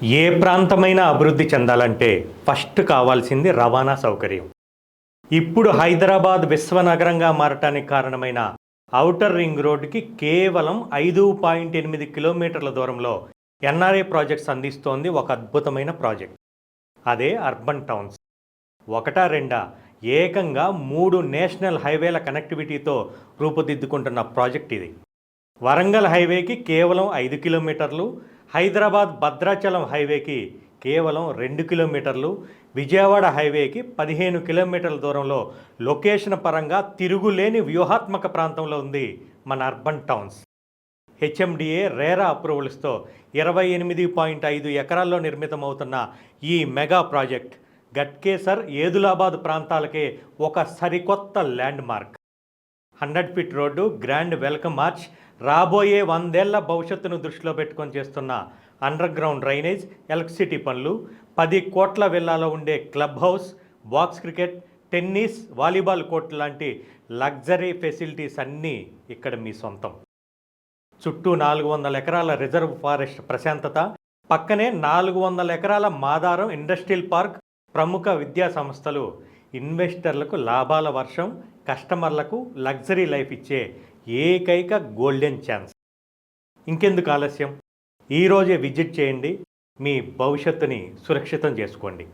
ఏ ప్రాంతమైనా అభివృద్ధి చెందాలంటే ఫస్ట్ కావాల్సింది రవాణా సౌకర్యం. ఇప్పుడు హైదరాబాద్ విశ్వనగరంగా మారటానికి కారణమైన ఔటర్ రింగ్ రోడ్డుకి కేవలం 5.8 కిలోమీటర్ల దూరంలో ఎన్ఆర్ఏ ప్రాజెక్ట్స్ అందిస్తోంది ఒక అద్భుతమైన ప్రాజెక్ట్. అదే అర్బన్ టౌన్స్. ఒకటా రెండా, ఏకంగా 3 నేషనల్ హైవేల కనెక్టివిటీతో రూపుదిద్దుకుంటున్న ప్రాజెక్ట్ ఇది. వరంగల్ హైవేకి కేవలం 5 కిలోమీటర్లు, హైదరాబాద్ భద్రాచలం హైవేకి కేవలం 2 కిలోమీటర్లు, విజయవాడ హైవేకి 15 కిలోమీటర్ల దూరంలో లొకేషన్ పరంగా తిరుగులేని వ్యూహాత్మక ప్రాంతంలో ఉంది మన అర్బన్ టౌన్స్. హెచ్ఎండిఏ రేరా అప్రూవల్స్తో 28.5 ఎకరాల్లో నిర్మితమవుతున్న ఈ మెగా ప్రాజెక్ట్ గట్కేసర్, ఏదులాబాద్ ప్రాంతాలకే ఒక సరికొత్త land mark. 100 feet road, grand welcome March, రాబోయే 100 ఏళ్ల భవిష్యత్తును దృష్టిలో పెట్టుకొని చేస్తున్న అండర్ గ్రౌండ్ డ్రైనేజ్, ఎలక్ట్రిసిటీ పనులు, 10 కోట్ల విల్లాలో ఉండే club house, box cricket, tennis, volleyball court లాంటి లగ్జరీ ఫెసిలిటీస్ అన్నీ ఇక్కడ మీ సొంతం. చుట్టూ 400 ఎకరాల రిజర్వ్ ఫారెస్ట్ ప్రశాంతత, పక్కనే 400 ఎకరాల మాదారం ఇండస్ట్రియల్ పార్క్, ప్రముఖ విద్యా సంస్థలు, ఇన్వెస్టర్లకు లాభాల వర్షం, కస్టమర్లకు లగ్జరీ లైఫ్ ఇచ్చే ఏకైక గోల్డెన్ ఛాన్స్. ఇంకెందుకు ఆలస్యం? ఈరోజే విజిట్ చేయండి, మీ భవిష్యత్తుని సురక్షితం చేసుకోండి.